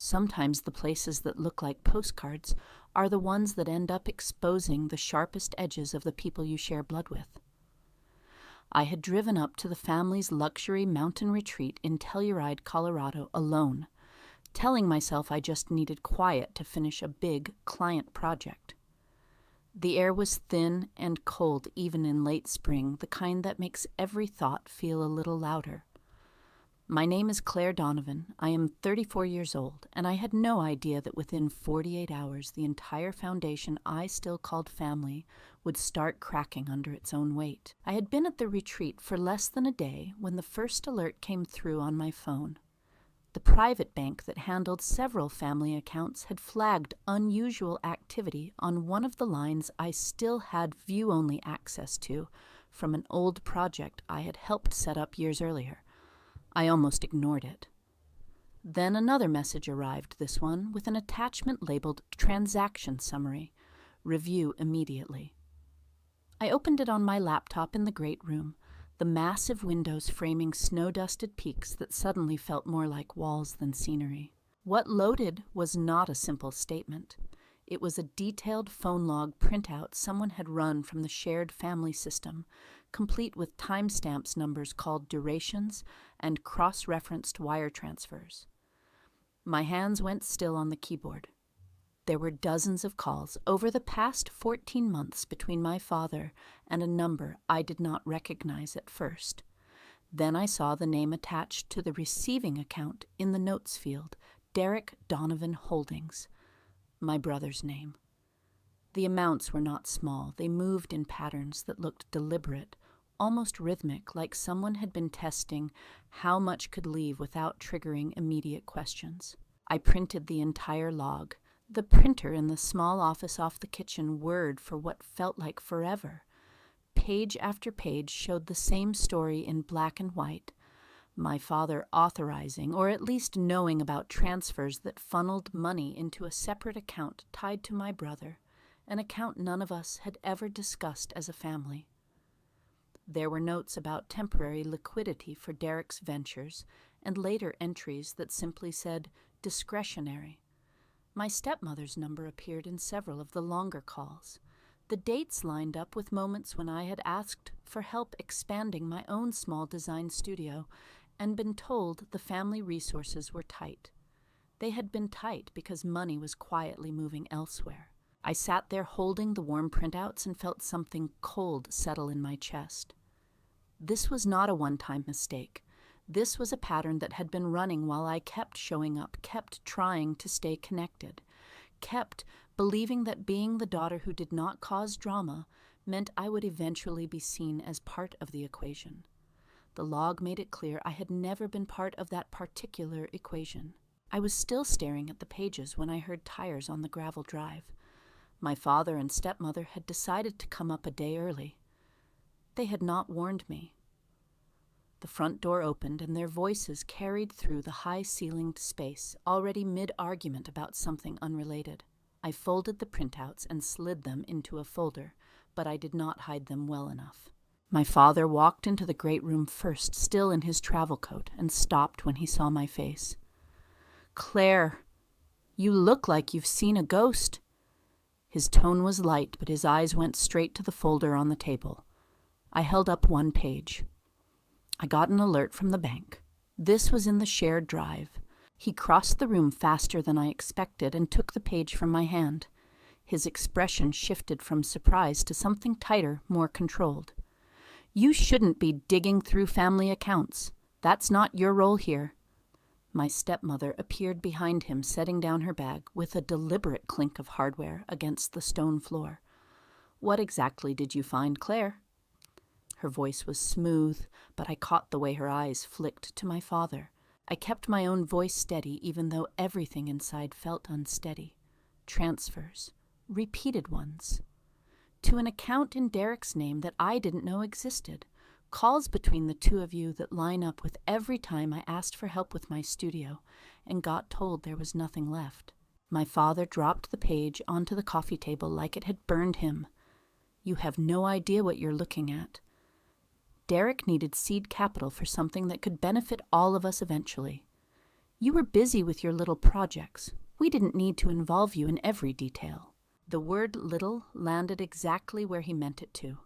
Sometimes the places that look like postcards are the ones that end up exposing the sharpest edges of the people you share blood with. I had driven up to the family's luxury mountain retreat in Telluride, Colorado, alone, telling myself I just needed quiet to finish a big client project. The air was thin and cold even in late spring, the kind that makes every thought feel a little louder. My name is Claire Donovan. I am 34 years old, and I had no idea that within 48 hours the entire foundation I still called family would start cracking under its own weight. I had been at the retreat for less than a day when the first alert came through on my phone. The private bank that handled several family accounts had flagged unusual activity on one of the lines I still had view-only access to from an old project I had helped set up years earlier. I almost ignored it. Then another message arrived, this one with an attachment labeled Transaction Summary. Review immediately. I opened it on my laptop in the great room, the massive windows framing snow-dusted peaks that suddenly felt more like walls than scenery. What loaded was not a simple statement. It was a detailed phone log printout someone had run from the shared family system, complete with timestamps numbers called durations and cross-referenced wire transfers. My hands went still on the keyboard. There were dozens of calls over the past 14 months between my father and a number I did not recognize at first. Then I saw the name attached to the receiving account in the notes field, Derek Donovan Holdings, my brother's name. The amounts were not small. They moved in patterns that looked deliberate, almost rhythmic, like someone had been testing how much could leave without triggering immediate questions. I printed the entire log. The printer in the small office off the kitchen whirred for what felt like forever. Page after page showed the same story in black and white. My father authorizing, or at least knowing about transfers that funneled money into a separate account tied to my brother, an account none of us had ever discussed as a family. There were notes about temporary liquidity for Derek's ventures, and later entries that simply said, discretionary. My stepmother's number appeared in several of the longer calls. The dates lined up with moments when I had asked for help expanding my own small design studio and been told the family resources were tight. They had been tight because money was quietly moving elsewhere. I sat there holding the warm printouts and felt something cold settle in my chest. This was not a one-time mistake. This was a pattern that had been running while I kept showing up, kept trying to stay connected, kept believing that being the daughter who did not cause drama meant I would eventually be seen as part of the equation. The log made it clear I had never been part of that particular equation. I was still staring at the pages when I heard tires on the gravel drive. My father and stepmother had decided to come up a day early. They had not warned me. The front door opened, and their voices carried through the high-ceilinged space, already mid-argument about something unrelated. I folded the printouts and slid them into a folder, but I did not hide them well enough. My father walked into the great room first, still in his travel coat, and stopped when he saw my face. "Claire, you look like you've seen a ghost." His tone was light, but his eyes went straight to the folder on the table. I held up one page. I got an alert from the bank. This was in the shared drive. He crossed the room faster than I expected and took the page from my hand. His expression shifted from surprise to something tighter, more controlled. "You shouldn't be digging through family accounts. That's not your role here." My stepmother appeared behind him, setting down her bag with a deliberate clink of hardware against the stone floor. "What exactly did you find, Claire?" Her voice was smooth, but I caught the way her eyes flicked to my father. I kept my own voice steady, even though everything inside felt unsteady. Transfers. Repeated ones. To an account in Derek's name that I didn't know existed. Calls between the two of you that line up with every time I asked for help with my studio and got told there was nothing left. My father dropped the page onto the coffee table like it had burned him. "You have no idea what you're looking at." Derek needed seed capital for something that could benefit all of us eventually. You were busy with your little projects. We didn't need to involve you in every detail." The word little landed exactly where he meant it to.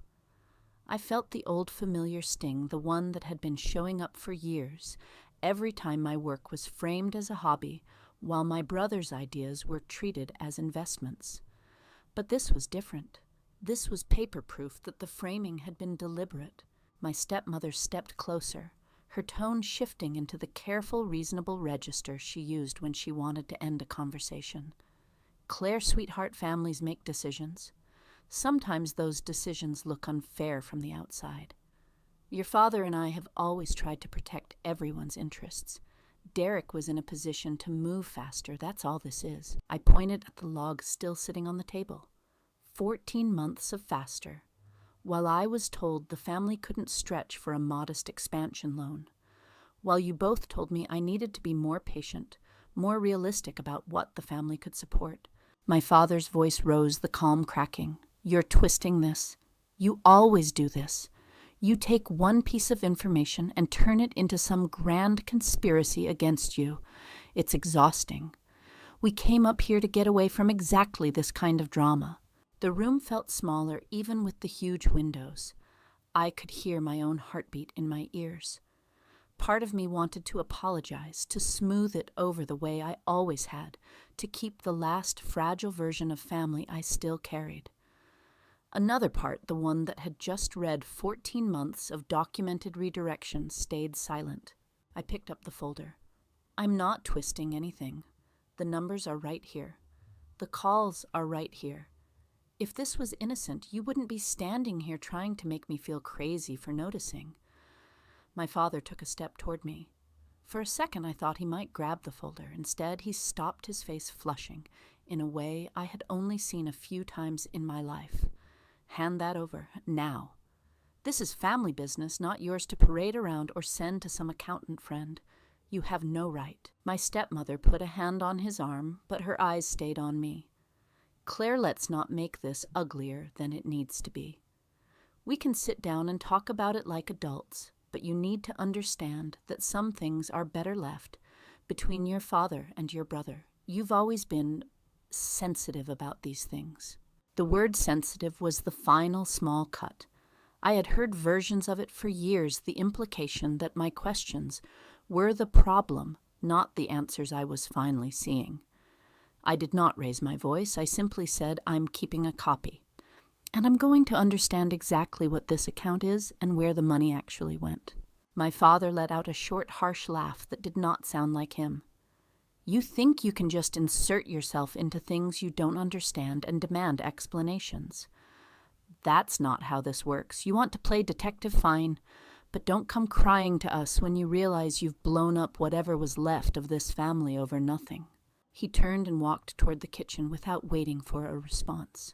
I felt the old familiar sting, the one that had been showing up for years, every time my work was framed as a hobby, while my brother's ideas were treated as investments. But this was different. This was paper proof that the framing had been deliberate. My stepmother stepped closer, her tone shifting into the careful, reasonable register she used when she wanted to end a conversation. "Claire, sweetheart, families make decisions. Sometimes those decisions look unfair from the outside. Your father and I have always tried to protect everyone's interests. Derek was in a position to move faster, that's all this is." I pointed at the log still sitting on the table. 14 months of faster, while I was told the family couldn't stretch for a modest expansion loan. While you both told me I needed to be more patient, more realistic about what the family could support. My father's voice rose, the calm cracking. "You're twisting this. You always do this. You take one piece of information and turn it into some grand conspiracy against you. It's exhausting. We came up here to get away from exactly this kind of drama." The room felt smaller even with the huge windows. I could hear my own heartbeat in my ears. Part of me wanted to apologize, to smooth it over the way I always had, to keep the last fragile version of family I still carried. Another part, the one that had just read 14 months of documented redirection, stayed silent. I picked up the folder. "I'm not twisting anything. The numbers are right here. The calls are right here. If this was innocent, you wouldn't be standing here trying to make me feel crazy for noticing." My father took a step toward me. For a second I thought he might grab the folder. Instead, he stopped, his face flushing, in a way I had only seen a few times in my life. "Hand that over, now. This is family business, not yours to parade around or send to some accountant friend. You have no right." My stepmother put a hand on his arm, but her eyes stayed on me. "Claire, let's not make this uglier than it needs to be. We can sit down and talk about it like adults, but you need to understand that some things are better left between your father and your brother. You've always been sensitive about these things." The word sensitive was the final small cut. I had heard versions of it for years, the implication that my questions were the problem, not the answers I was finally seeing. I did not raise my voice. I simply said, "I'm keeping a copy. And I'm going to understand exactly what this account is and where the money actually went." My father let out a short, harsh laugh that did not sound like him. "You think you can just insert yourself into things you don't understand and demand explanations. That's not how this works. You want to play detective, fine, but don't come crying to us when you realize you've blown up whatever was left of this family over nothing." He turned and walked toward the kitchen without waiting for a response.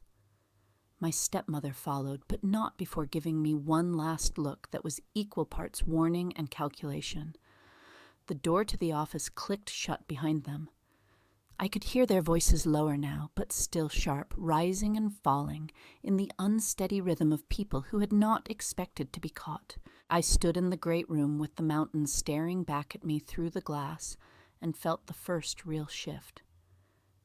My stepmother followed, but not before giving me one last look that was equal parts warning and calculation. The door to the office clicked shut behind them. I could hear their voices lower now, but still sharp, rising and falling in the unsteady rhythm of people who had not expected to be caught. I stood in the great room with the mountains staring back at me through the glass and felt the first real shift.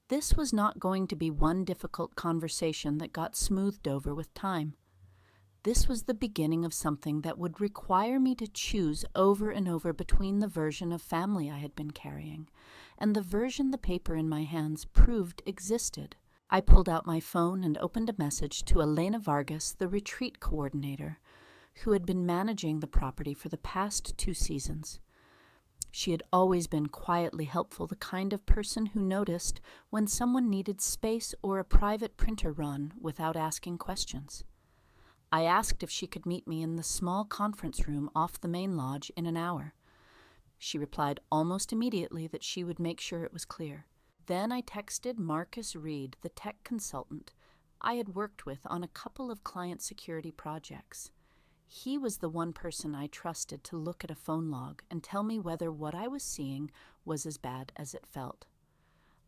This was not going to be one difficult conversation that got smoothed over with time. This was the beginning of something that would require me to choose over and over between the version of family I had been carrying and the version the paper in my hands proved existed. I pulled out my phone and opened a message to Elena Vargas, the retreat coordinator, who had been managing the property for the past 2 seasons. She had always been quietly helpful, the kind of person who noticed when someone needed space or a private printer run without asking questions. I asked if she could meet me in the small conference room off the main lodge in an hour. She replied almost immediately that she would make sure it was clear. Then I texted Marcus Reed, the tech consultant I had worked with on a couple of client security projects. He was the one person I trusted to look at a phone log and tell me whether what I was seeing was as bad as it felt.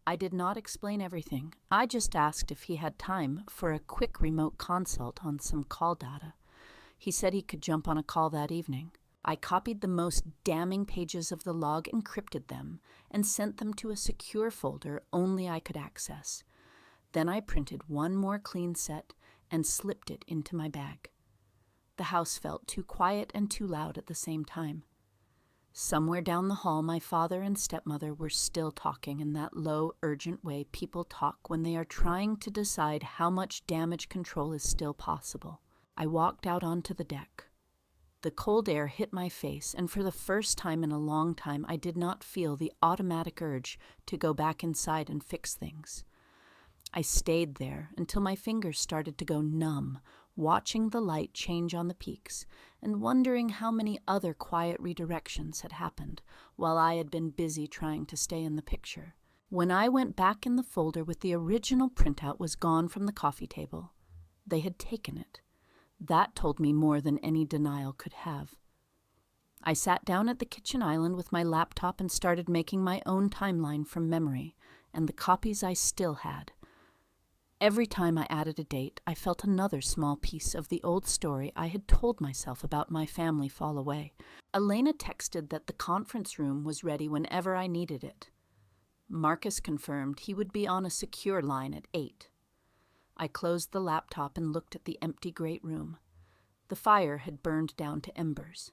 I did not explain everything. I just asked if he had time for a quick remote consult on some call data. He said he could jump on a call that evening. I copied the most damning pages of the log, encrypted them, and sent them to a secure folder only I could access. Then I printed one more clean set and slipped it into my bag. The house felt too quiet and too loud at the same time. Somewhere down the hall, my father and stepmother were still talking in that low, urgent way people talk when they are trying to decide how much damage control is still possible. I walked out onto the deck. The cold air hit my face, and for the first time in a long time, I did not feel the automatic urge to go back inside and fix things. I stayed there until my fingers started to go numb, watching the light change on the peaks and wondering how many other quiet redirections had happened while I had been busy trying to stay in the picture. When I went back in the folder with the original printout was gone from the coffee table. They had taken it. That told me more than any denial could have. I sat down at the kitchen island with my laptop and started making my own timeline from memory and the copies I still had. Every time I added a date, I felt another small piece of the old story I had told myself about my family fall away. Elena texted that the conference room was ready whenever I needed it. Marcus confirmed he would be on a secure line at 8. I closed the laptop and looked at the empty great room. The fire had burned down to embers.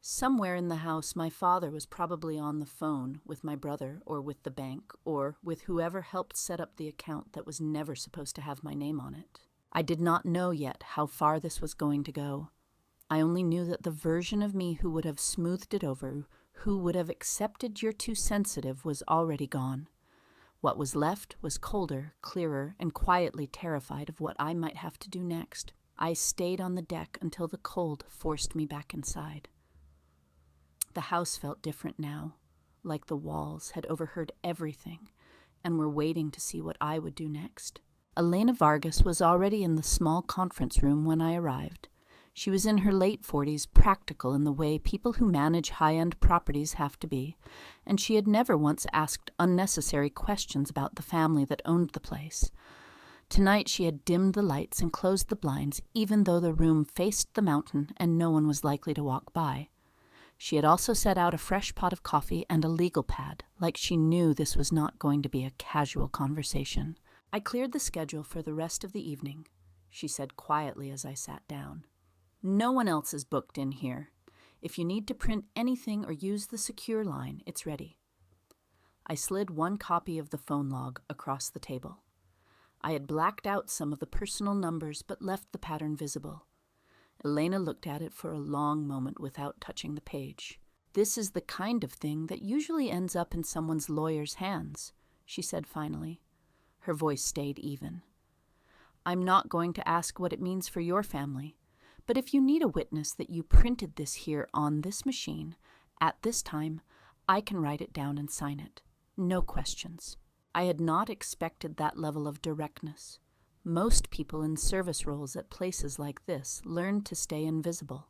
Somewhere in the house, my father was probably on the phone with my brother or with the bank or with whoever helped set up the account that was never supposed to have my name on it. I did not know yet how far this was going to go. I only knew that the version of me who would have smoothed it over, who would have accepted you're too sensitive, was already gone. What was left was colder, clearer, and quietly terrified of what I might have to do next. I stayed on the deck until the cold forced me back inside. The house felt different now, like the walls had overheard everything and were waiting to see what I would do next. Elena Vargas was already in the small conference room when I arrived. She was in her late 40s, practical in the way people who manage high-end properties have to be, and she had never once asked unnecessary questions about the family that owned the place. Tonight she had dimmed the lights and closed the blinds, even though the room faced the mountain and no one was likely to walk by. She had also set out a fresh pot of coffee and a legal pad, like she knew this was not going to be a casual conversation. "I cleared the schedule for the rest of the evening," she said quietly as I sat down. "No one else is booked in here. If you need to print anything or use the secure line, it's ready." I slid one copy of the phone log across the table. I had blacked out some of the personal numbers but left the pattern visible. Elena looked at it for a long moment without touching the page. "This is the kind of thing that usually ends up in someone's lawyer's hands," she said finally. Her voice stayed even. "I'm not going to ask what it means for your family, but if you need a witness that you printed this here on this machine, at this time, I can write it down and sign it. No questions." I had not expected that level of directness. Most people in service roles at places like this learned to stay invisible.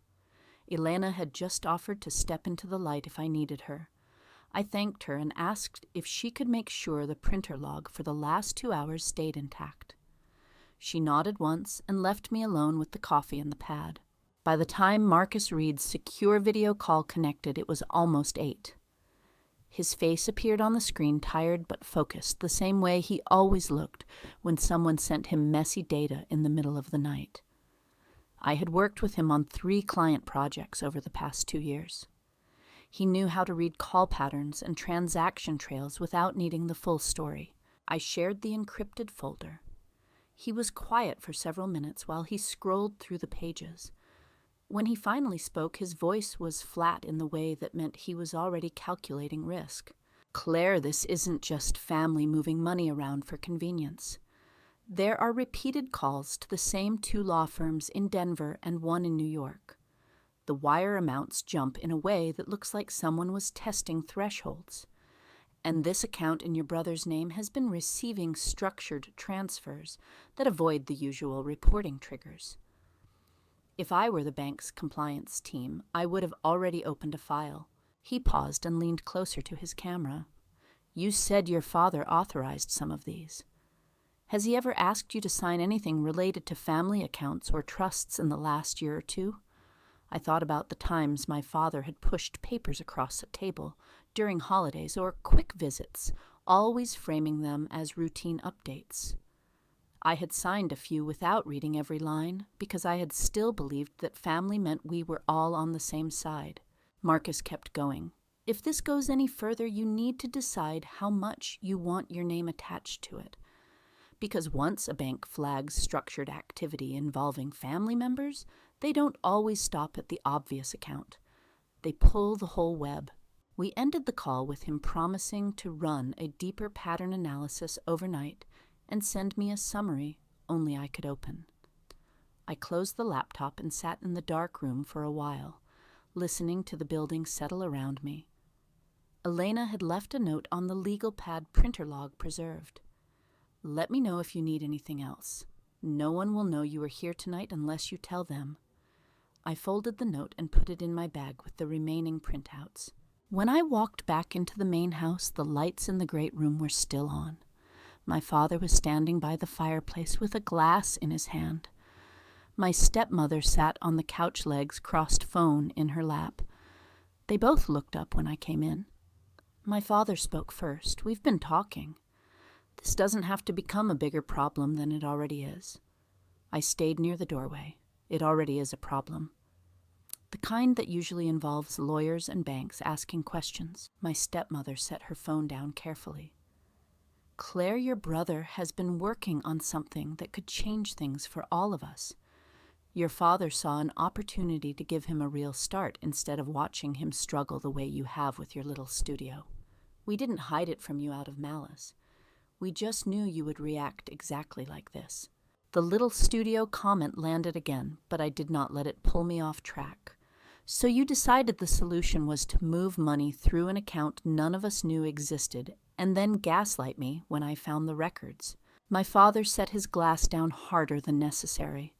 Elena had just offered to step into the light if I needed her. I thanked her and asked if she could make sure the printer log for the last 2 hours stayed intact. She nodded once and left me alone with the coffee and the pad. By the time Marcus Reed's secure video call connected, it was almost 8. His face appeared on the screen, tired but focused, the same way he always looked when someone sent him messy data in the middle of the night. I had worked with him on 3 client projects over the past 2 years. He knew how to read call patterns and transaction trails without needing the full story. I shared the encrypted folder. He was quiet for several minutes while he scrolled through the pages. When he finally spoke, his voice was flat in the way that meant he was already calculating risk. "Claire, this isn't just family moving money around for convenience. There are repeated calls to the same 2 law firms in Denver and 1 in New York. The wire amounts jump in a way that looks like someone was testing thresholds. And this account in your brother's name has been receiving structured transfers that avoid the usual reporting triggers. If I were the bank's compliance team, I would have already opened a file." He paused and leaned closer to his camera. "You said your father authorized some of these. Has he ever asked you to sign anything related to family accounts or trusts in the last year or 2? I thought about the times my father had pushed papers across a table during holidays or quick visits, always framing them as routine updates. I had signed a few without reading every line because I had still believed that family meant we were all on the same side. Marcus kept going. If this goes any further, you need to decide how much you want your name attached to it. Because once a bank flags structured activity involving family members, they don't always stop at the obvious account. They pull the whole web. We ended the call with him promising to run a deeper pattern analysis overnight and send me a summary only I could open. I closed the laptop and sat in the dark room for a while, listening to the building settle around me. Elena had left a note on the legal pad printer log preserved. Let me know if you need anything else. No one will know you are here tonight unless you tell them. I folded the note and put it in my bag with the remaining printouts. When I walked back into the main house, the lights in the great room were still on. My father was standing by the fireplace with a glass in his hand. My stepmother sat on the couch legs, crossed phone in her lap. They both looked up when I came in. My father spoke first. We've been talking. This doesn't have to become a bigger problem than it already is. I stayed near the doorway. It already is a problem. The kind that usually involves lawyers and banks asking questions. My stepmother set her phone down carefully. Claire, your brother, has been working on something that could change things for all of us. Your father saw an opportunity to give him a real start instead of watching him struggle the way you have with your little studio. We didn't hide it from you out of malice. We just knew you would react exactly like this. The little studio comment landed again, but I did not let it pull me off track. So you decided the solution was to move money through an account none of us knew existed, and then gaslight me when I found the records. My father set his glass down harder than necessary.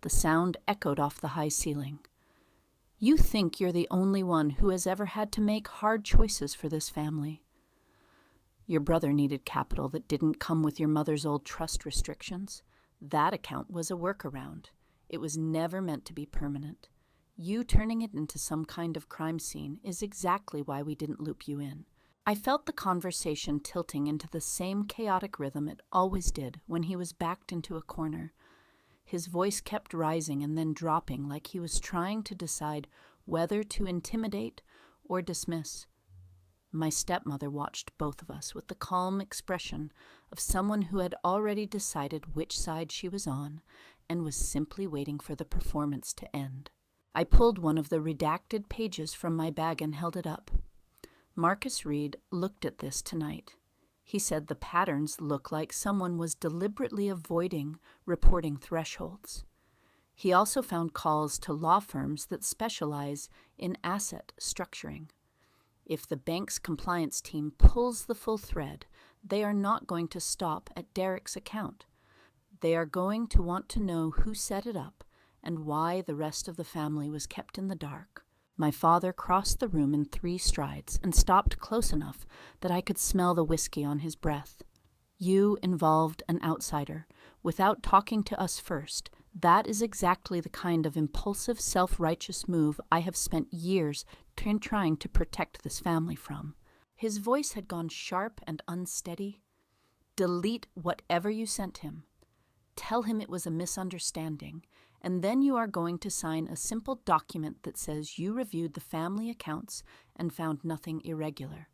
The sound echoed off the high ceiling. You think you're the only one who has ever had to make hard choices for this family. Your brother needed capital that didn't come with your mother's old trust restrictions. That account was a workaround. It was never meant to be permanent. You turning it into some kind of crime scene is exactly why we didn't loop you in. I felt the conversation tilting into the same chaotic rhythm it always did when he was backed into a corner. His voice kept rising and then dropping like he was trying to decide whether to intimidate or dismiss. My stepmother watched both of us with the calm expression of someone who had already decided which side she was on and was simply waiting for the performance to end. I pulled one of the redacted pages from my bag and held it up. Marcus Reed looked at this tonight. He said the patterns look like someone was deliberately avoiding reporting thresholds. He also found calls to law firms that specialize in asset structuring. If the bank's compliance team pulls the full thread, they are not going to stop at Derek's account. They are going to want to know who set it up and why the rest of the family was kept in the dark. My father crossed the room in 3 strides and stopped close enough that I could smell the whiskey on his breath. You involved an outsider without talking to us first. That is exactly the kind of impulsive, self-righteous move I have spent years trying to protect this family from. His voice had gone sharp and unsteady. Delete whatever you sent him. Tell him it was a misunderstanding, and then you are going to sign a simple document that says you reviewed the family accounts and found nothing irregular.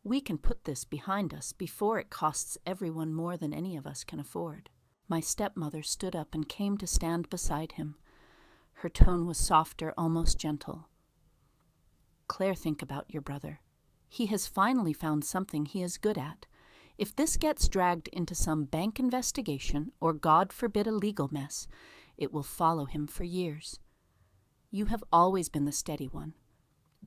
We can put this behind us before it costs everyone more than any of us can afford. My stepmother stood up and came to stand beside him. Her tone was softer, almost gentle. Claire, think about your brother. He has finally found something he is good at. If this gets dragged into some bank investigation or, God forbid, a legal mess, it will follow him for years. You have always been the steady one.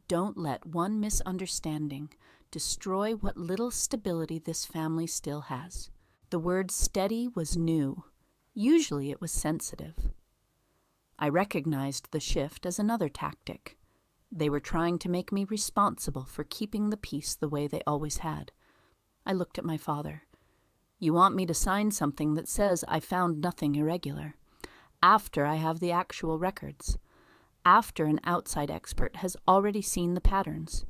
Don't let one misunderstanding destroy what little stability this family still has. The word steady was new. Usually it was sensitive. I recognized the shift as another tactic. They were trying to make me responsible for keeping the peace the way they always had. I looked at my father. You want me to sign something that says I found nothing irregular, after I have the actual records. after an outside expert has already seen the patterns.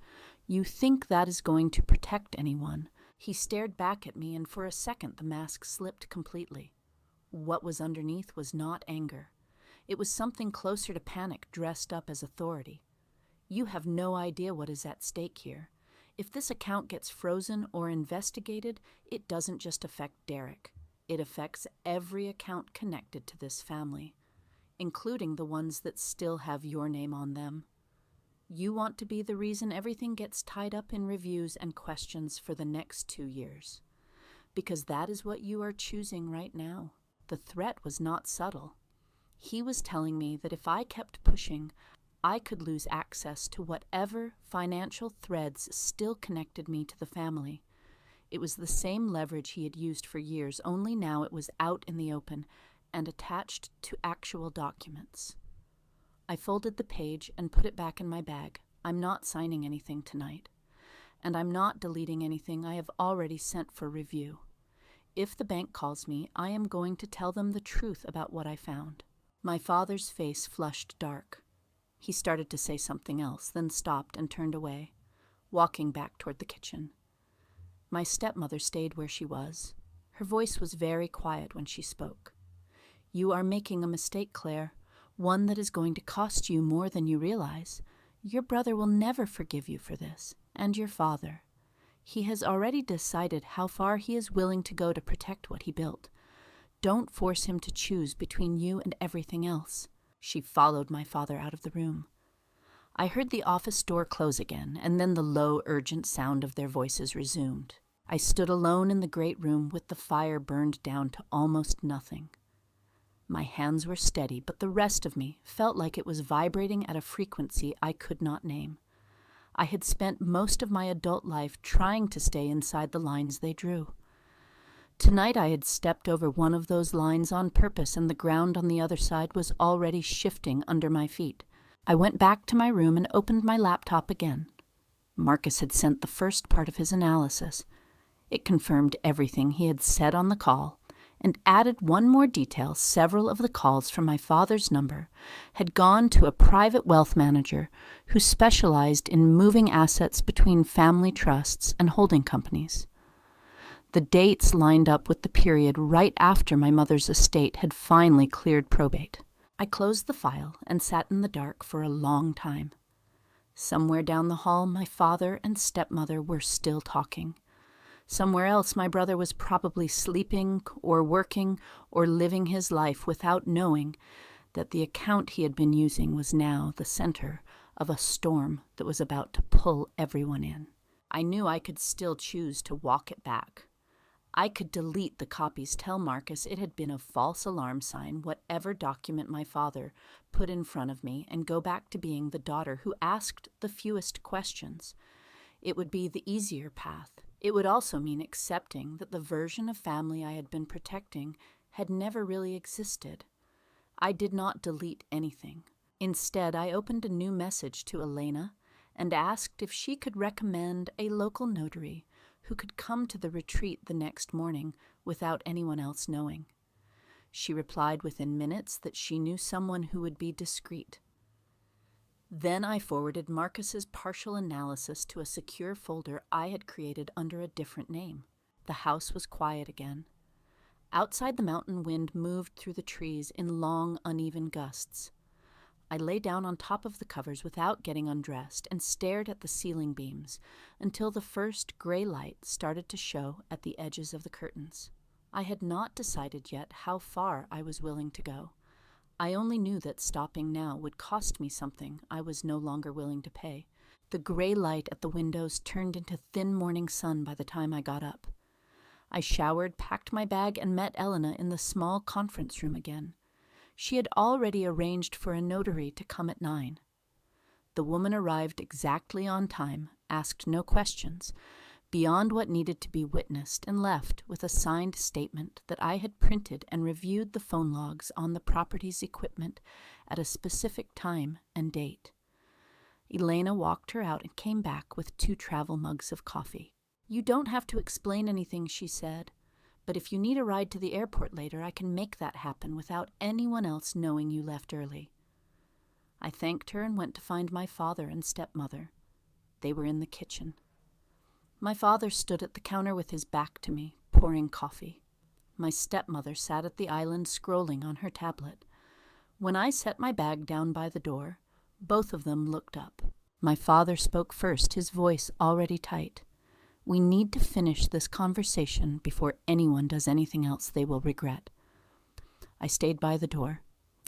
You think that is going to protect anyone. He stared back at me, and for a second the mask slipped completely. What was underneath was not anger. It was something closer to panic dressed up as authority. You have no idea what is at stake here. If this account gets frozen or investigated, it doesn't just affect Derek. It affects every account connected to this family, including the ones that still have your name on them. You want to be the reason everything gets tied up in reviews and questions for the next 2 years. Because that is what you are choosing right now. The threat was not subtle. He was telling me that if I kept pushing, I could lose access to whatever financial threads still connected me to the family. It was the same leverage he had used for years, only now it was out in the open and attached to actual documents. I folded the page and put it back in my bag. I'm not signing anything tonight. And I'm not deleting anything I have already sent for review. If the bank calls me, I am going to tell them the truth about what I found. My father's face flushed dark. He started to say something else, then stopped and turned away, walking back toward the kitchen. My stepmother stayed where she was. Her voice was very quiet when she spoke. You are making a mistake, Claire, one that is going to cost you more than you realize. Your brother will never forgive you for this, and your father. He has already decided how far he is willing to go to protect what he built. Don't force him to choose between you and everything else. She followed my father out of the room. I heard the office door close again, and then the low, urgent sound of their voices resumed. I stood alone in the great room with the fire burned down to almost nothing. My hands were steady, but the rest of me felt like it was vibrating at a frequency I could not name. I had spent most of my adult life trying to stay inside the lines they drew. Tonight I had stepped over one of those lines on purpose, and the ground on the other side was already shifting under my feet. I went back to my room and opened my laptop again. Marcus had sent the first part of his analysis. It confirmed everything he had said on the call, and added one more detail. Several of the calls from my father's number had gone to a private wealth manager who specialized in moving assets between family trusts and holding companies. The dates lined up with the period right after my mother's estate had finally cleared probate. I closed the file and sat in the dark for a long time. Somewhere down the hall, my father and stepmother were still talking. Somewhere else, my brother was probably sleeping or working or living his life without knowing that the account he had been using was now the center of a storm that was about to pull everyone in. I knew I could still choose to walk it back. I could delete the copies, tell Marcus it had been a false alarm sign, whatever document my father put in front of me, and go back to being the daughter who asked the fewest questions. It would be the easier path. It would also mean accepting that the version of family I had been protecting had never really existed. I did not delete anything. Instead, I opened a new message to Elena and asked if she could recommend a local notary who could come to the retreat the next morning without anyone else knowing. She replied within minutes that she knew someone who would be discreet. Then I forwarded Marcus's partial analysis to a secure folder I had created under a different name. The house was quiet again. Outside, the mountain wind moved through the trees in long, uneven gusts. I lay down on top of the covers without getting undressed and stared at the ceiling beams until the first gray light started to show at the edges of the curtains. I had not decided yet how far I was willing to go. I only knew that stopping now would cost me something I was no longer willing to pay. The gray light at the windows turned into thin morning sun by the time I got up. I showered, packed my bag, and met Elena in the small conference room again. She had already arranged for a notary to come at 9. The woman arrived exactly on time, asked no questions beyond what needed to be witnessed, and left with a signed statement that I had printed and reviewed the phone logs on the property's equipment at a specific time and date. Elena walked her out and came back with 2 travel mugs of coffee. "You don't have to explain anything," she said. "But if you need a ride to the airport later, I can make that happen without anyone else knowing you left early." I thanked her and went to find my father and stepmother. They were in the kitchen. My father stood at the counter with his back to me, pouring coffee. My stepmother sat at the island scrolling on her tablet. When I set my bag down by the door, both of them looked up. My father spoke first, his voice already tight. We need to finish this conversation before anyone does anything else they will regret. I stayed by the door.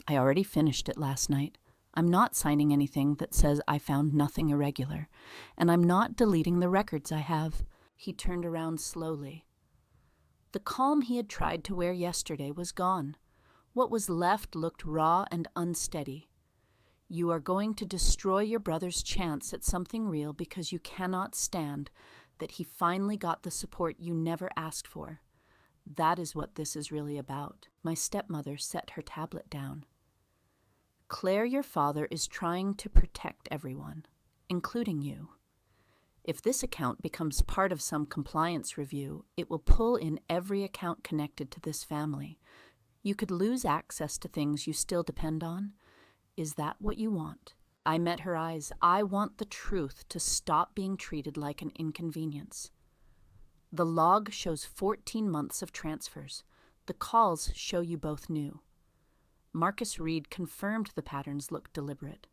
I already finished it last night. I'm not signing anything that says I found nothing irregular, and I'm not deleting the records I have. He turned around slowly. The calm he had tried to wear yesterday was gone. What was left looked raw and unsteady. You are going to destroy your brother's chance at something real because you cannot stand that he finally got the support you never asked for. That is what this is really about. My stepmother set her tablet down. Claire, your father, is trying to protect everyone, including you. If this account becomes part of some compliance review, it will pull in every account connected to this family. You could lose access to things you still depend on. Is that what you want? I met her eyes. I want the truth to stop being treated like an inconvenience. The log shows 14 months of transfers. The calls show you both knew. Marcus Reed confirmed the patterns looked deliberate.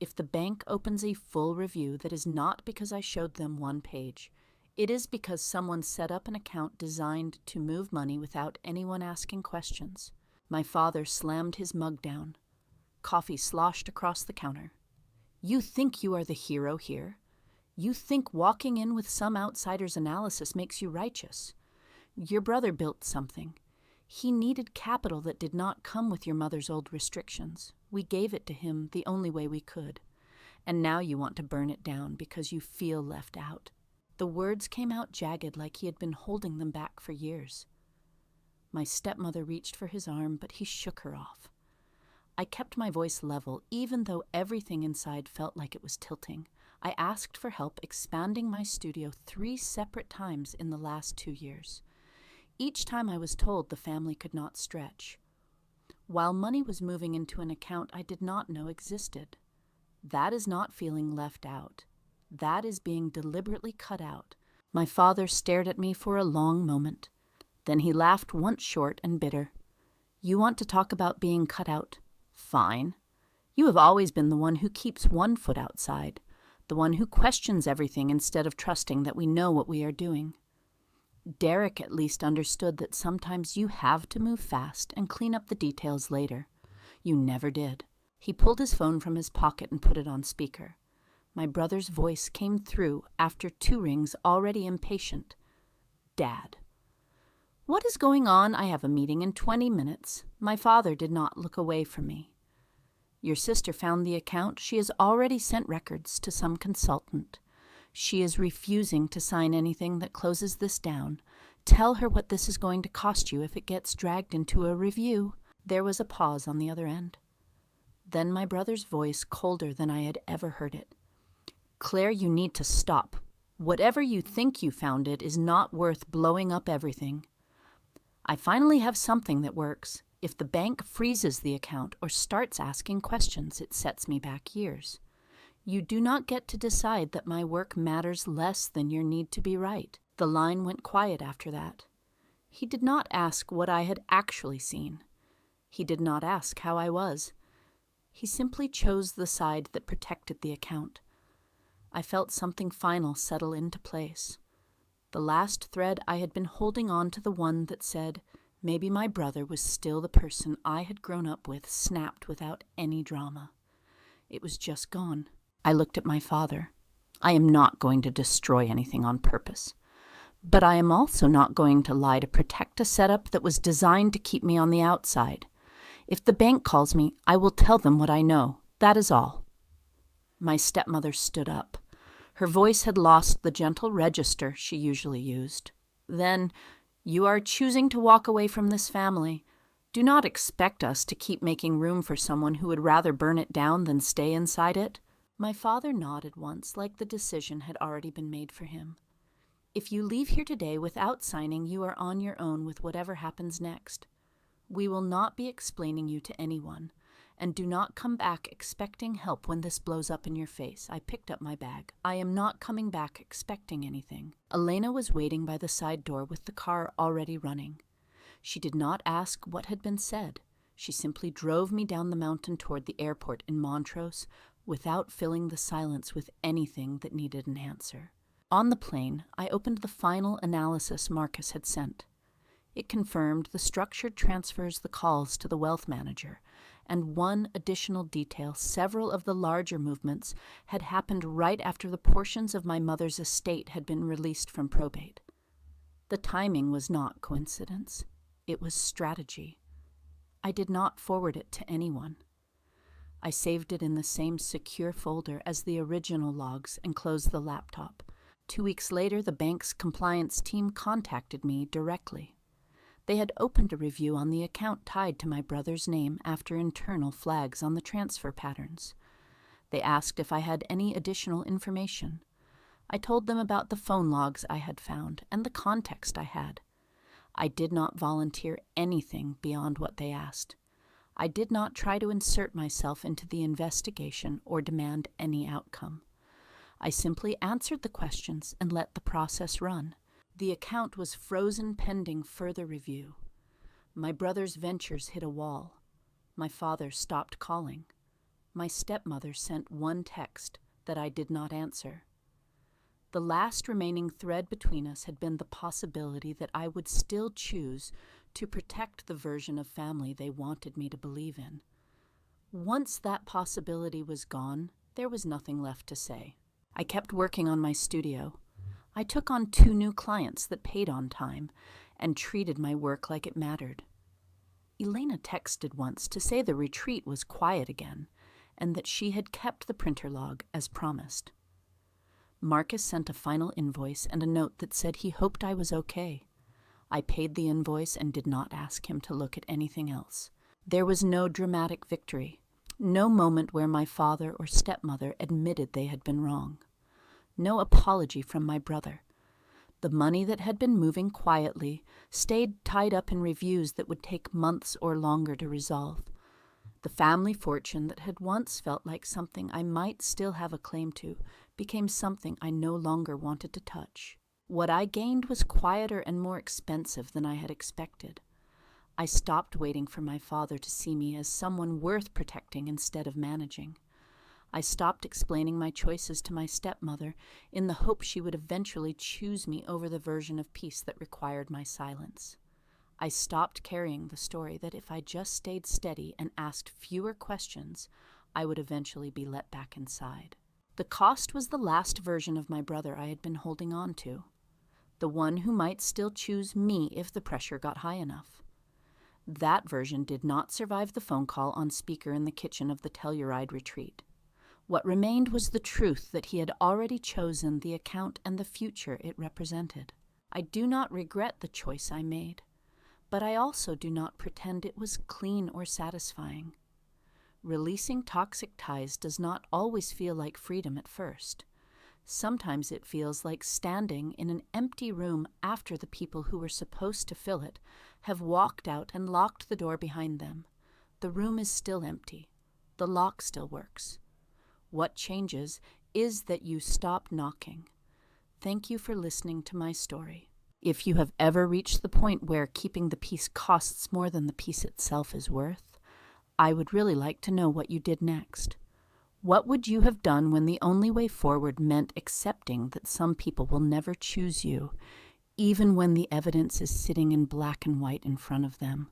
If the bank opens a full review, that is not because I showed them one page. It is because someone set up an account designed to move money without anyone asking questions. My father slammed his mug down. Coffee sloshed across the counter. You think you are the hero here? You think walking in with some outsider's analysis makes you righteous? Your brother built something. He needed capital that did not come with your mother's old restrictions. We gave it to him the only way we could. And now you want to burn it down because you feel left out. The words came out jagged like he had been holding them back for years. My stepmother reached for his arm, but he shook her off. I kept my voice level, even though everything inside felt like it was tilting. I asked for help expanding my studio 3 separate times in the last 2 years. Each time I was told the family could not stretch. While money was moving into an account I did not know existed. That is not feeling left out. That is being deliberately cut out. My father stared at me for a long moment. Then he laughed once short and bitter. You want to talk about being cut out? Fine. You have always been the one who keeps one foot outside, the one who questions everything instead of trusting that we know what we are doing. Derek at least understood that sometimes you have to move fast and clean up the details later. You never did. He pulled his phone from his pocket and put it on speaker. My brother's voice came through after 2 rings, already impatient. Dad. What is going on? I have a meeting in 20 minutes. My father did not look away from me. Your sister found the account. She has already sent records to some consultant. She is refusing to sign anything that closes this down. Tell her what this is going to cost you if it gets dragged into a review. There was a pause on the other end. Then my brother's voice, colder than I had ever heard it. Claire, you need to stop. Whatever you think you found it is not worth blowing up everything. I finally have something that works. If the bank freezes the account or starts asking questions, it sets me back years. You do not get to decide that my work matters less than your need to be right. The line went quiet after that. He did not ask what I had actually seen. He did not ask how I was. He simply chose the side that protected the account. I felt something final settle into place. The last thread I had been holding on to, the one that said, maybe my brother was still the person I had grown up with, snapped without any drama. It was just gone. I looked at my father. I am not going to destroy anything on purpose. But I am also not going to lie to protect a setup that was designed to keep me on the outside. If the bank calls me, I will tell them what I know. That is all. My stepmother stood up. Her voice had lost the gentle register she usually used. Then, you are choosing to walk away from this family. Do not expect us to keep making room for someone who would rather burn it down than stay inside it. My father nodded once, like the decision had already been made for him. If you leave here today without signing, you are on your own with whatever happens next. We will not be explaining you to anyone, And do not come back expecting help when this blows up in your face. I picked up my bag. I am not coming back expecting anything. Elena was waiting by the side door with the car already running. She did not ask what had been said. She simply drove me down the mountain toward the airport in Montrose without filling the silence with anything that needed an answer. On the plane, I opened the final analysis Marcus had sent. It confirmed the structured transfers the calls to the wealth manager, and one additional detail: several of the larger movements had happened right after the portions of my mother's estate had been released from probate. The timing was not coincidence. It was strategy. I did not forward it to anyone. I saved it in the same secure folder as the original logs and closed the laptop. 2 weeks later, the bank's compliance team contacted me directly. They had opened a review on the account tied to my brother's name after internal flags on the transfer patterns. They asked if I had any additional information. I told them about the phone logs I had found and the context I had. I did not volunteer anything beyond what they asked. I did not try to insert myself into the investigation or demand any outcome. I simply answered the questions and let the process run. The account was frozen pending further review. My brother's ventures hit a wall. My father stopped calling. My stepmother sent one text that I did not answer. The last remaining thread between us had been the possibility that I would still choose to protect the version of family they wanted me to believe in. Once that possibility was gone, there was nothing left to say. I kept working on my studio. I took on 2 new clients that paid on time and treated my work like it mattered. Elena texted once to say the retreat was quiet again and that she had kept the printer log as promised. Marcus sent a final invoice and a note that said he hoped I was okay. I paid the invoice and did not ask him to look at anything else. There was no dramatic victory, no moment where my father or stepmother admitted they had been wrong, no apology from my brother. The money that had been moving quietly stayed tied up in reviews that would take months or longer to resolve. The family fortune that had once felt like something I might still have a claim to became something I no longer wanted to touch. What I gained was quieter and more expensive than I had expected. I stopped waiting for my father to see me as someone worth protecting instead of managing. I stopped explaining my choices to my stepmother in the hope she would eventually choose me over the version of peace that required my silence. I stopped carrying the story that if I just stayed steady and asked fewer questions, I would eventually be let back inside. The cost was the last version of my brother I had been holding on to, the one who might still choose me if the pressure got high enough. That version did not survive the phone call on speaker in the kitchen of the Telluride retreat. What remained was the truth that he had already chosen the account and the future it represented. I do not regret the choice I made, but I also do not pretend it was clean or satisfying. Releasing toxic ties does not always feel like freedom at first. Sometimes it feels like standing in an empty room after the people who were supposed to fill it have walked out and locked the door behind them. The room is still empty. The lock still works. What changes is that you stop knocking. Thank you for listening to my story. If you have ever reached the point where keeping the peace costs more than the peace itself is worth, I would really like to know what you did next. What would you have done when the only way forward meant accepting that some people will never choose you, even when the evidence is sitting in black and white in front of them?